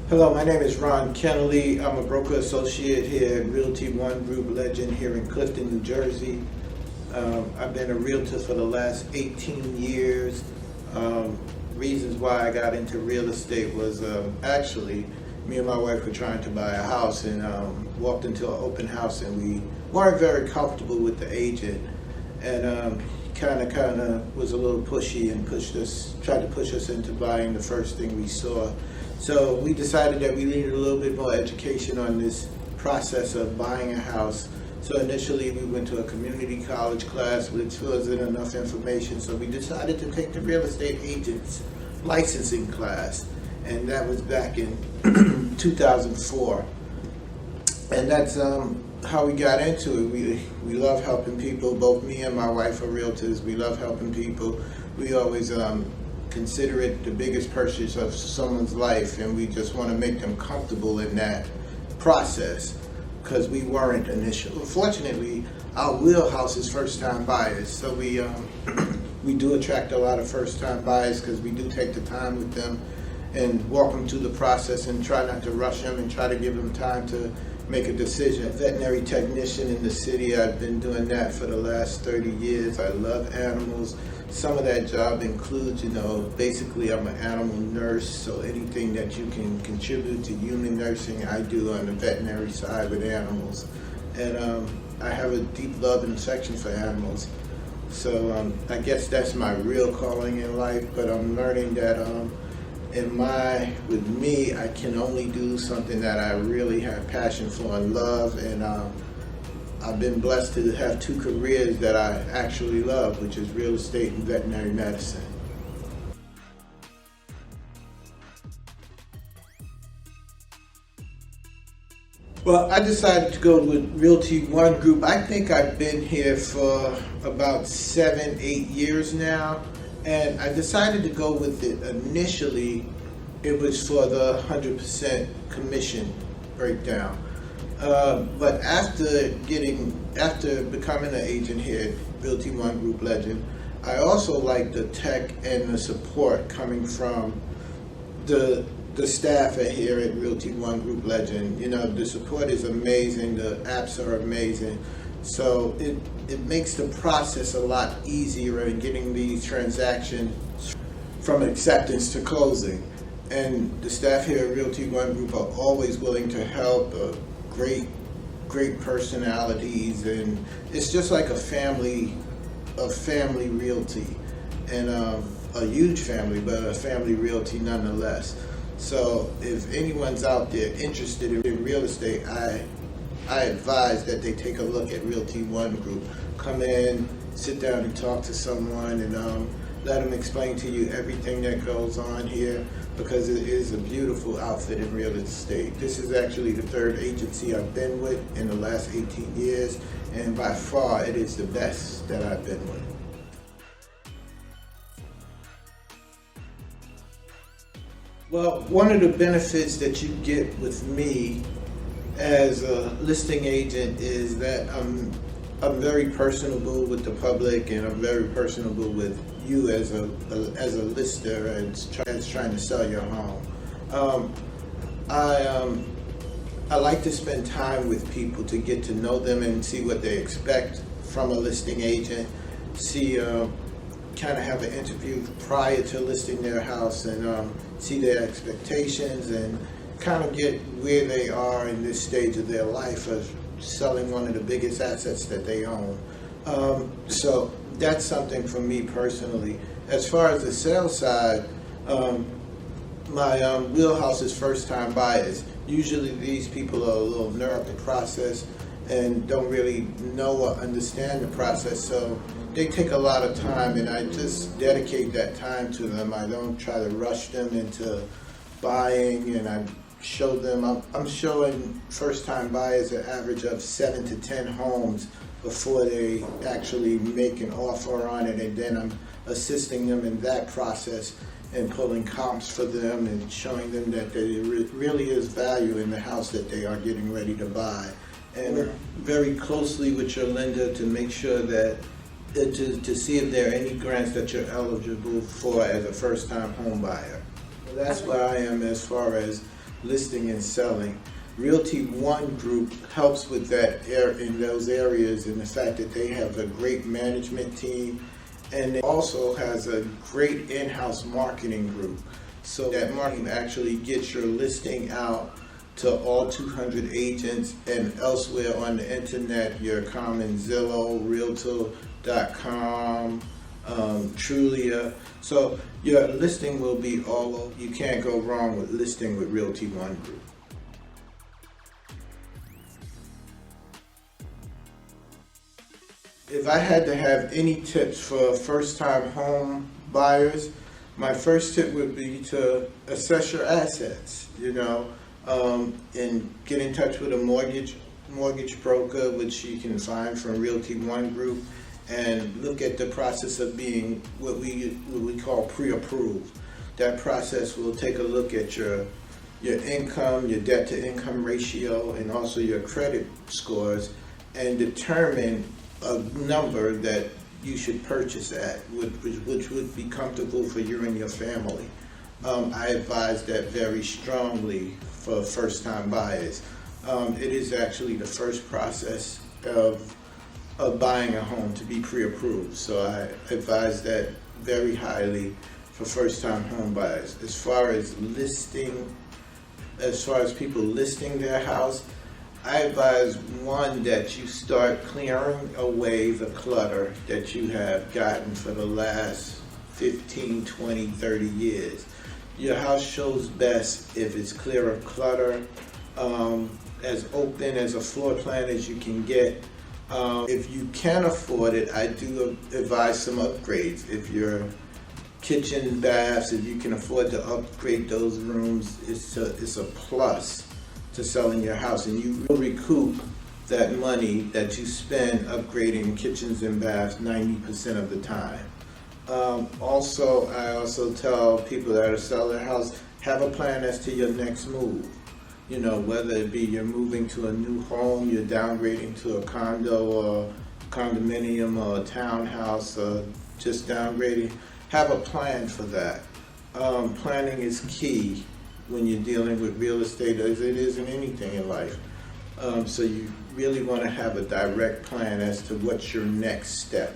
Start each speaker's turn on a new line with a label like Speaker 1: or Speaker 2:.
Speaker 1: Hello, my name is Ron Kennerly. I'm a broker associate here at Realty ONE Group Legend here in Clifton, New Jersey. I've been a realtor for the last 18 years. Reasons why I got into real estate was actually me and my wife were trying to buy a house and walked into an open house and we weren't very comfortable with the agent and kind of was a little pushy and tried to push us into buying the first thing we saw. So we decided that we needed a little bit more education on this process of buying a house. So initially we went to a community college class, which wasn't enough information. So we decided to take the real estate agent's licensing class. And that was back in 2004. And that's how we got into it. We love helping people. Both me and my wife are realtors. We love helping people. We always consider it the biggest purchase of someone's life, and we just want to make them comfortable in that process because we weren't initially. Fortunately, our wheelhouse is first-time buyers, so we do attract a lot of first-time buyers because we do take the time with them and walk them through the process and try not to rush them and try to give them time to make a decision. A veterinary technician in the city, I've been doing that for the last 30 years. I love animals. Some of that job includes, basically I'm an animal nurse, so anything that you can contribute to human nursing, I do on the veterinary side with animals. And I have a deep love and affection for animals. So I guess that's my real calling in life, but I'm learning that with me, I can only do something that I really have passion for and love, and I've been blessed to have two careers that I actually love, which is real estate and veterinary medicine. Well, I decided to go with Realty ONE Group. I think I've been here for about 7-8 years now. And I decided to go with it initially, it was for the 100% commission breakdown. But after becoming an agent here at Realty ONE Group Legend, I also like the tech and the support coming from the staff here at Realty ONE Group Legend. The support is amazing, the apps are amazing. So it makes the process a lot easier in getting these transactions from acceptance to closing. And the staff here at Realty ONE Group are always willing to help, great personalities, and it's just like a family realty, and a huge family, but a family realty nonetheless. So if anyone's out there interested in real estate, I advise that they take a look at Realty ONE Group. Come in, sit down and talk to someone, and let them explain to you everything that goes on here, because it is a beautiful outfit in real estate. This is actually the third agency I've been with in the last 18 years, and by far it is the best that I've been with. Well, one of the benefits that you get with me as a listing agent is that I'm very personable with the public, and I'm very personable with you as a lister and trying to sell your home. I like to spend time with people to get to know them and see what they expect from a listing agent. Kind of have an interview prior to listing their house and see their expectations and kind of get where they are in this stage of their life of selling one of the biggest assets that they own. So that's something for me personally. As far as the sales side, my wheelhouse is first-time buyers. Usually these people are a little new at the process and don't really know or understand the process, so they take a lot of time, and I just dedicate that time to them. I don't try to rush them into buying, and I show them, I'm showing first-time buyers an average of 7 to 10 homes before they actually make an offer on it, and then I'm assisting them in that process and pulling comps for them and showing them that there really is value in the house that they are getting ready to buy. And work very closely with your lender to make sure that to see if there are any grants that you're eligible for as a first-time home buyer. So that's where I am as far as listing and selling. Realty ONE Group helps with that in those areas, and the fact that they have a great management team, and it also has a great in-house marketing group. So that marketing actually gets your listing out to all 200 agents and elsewhere on the internet, your common Zillow, Realtor.com, Trulia. So your listing will be all over. You can't go wrong with listing with Realty ONE Group. If I had to have any tips for first-time home buyers, my first tip would be to assess your assets, and get in touch with a mortgage broker, which you can find from Realty ONE Group, and look at the process of being what we call pre-approved. That process will take a look at your income, your debt-to-income ratio, and also your credit scores, and determine a number that you should purchase at, which would be comfortable for you and your family. I advise that very strongly for first-time buyers. It is actually the first process of buying a home to be pre-approved, so I advise that very highly for first-time home buyers. As far as people listing their house, I advise, one, that you start clearing away the clutter that you have gotten for the last 15, 20, 30 years. Your house shows best if it's clear of clutter, as open as a floor plan as you can get. If you can afford it, I do advise some upgrades. If your kitchen, baths, if you can afford to upgrade those rooms, it's a plus to selling your house, and you will recoup that money that you spend upgrading kitchens and baths 90% of the time. I also tell people that are selling their house, have a plan as to your next move. Whether it be you're moving to a new home, you're downgrading to a condo or condominium or a townhouse, or just downgrading, have a plan for that. Planning is key when you're dealing with real estate, as it is in anything in life. So you really want to have a direct plan as to what's your next step.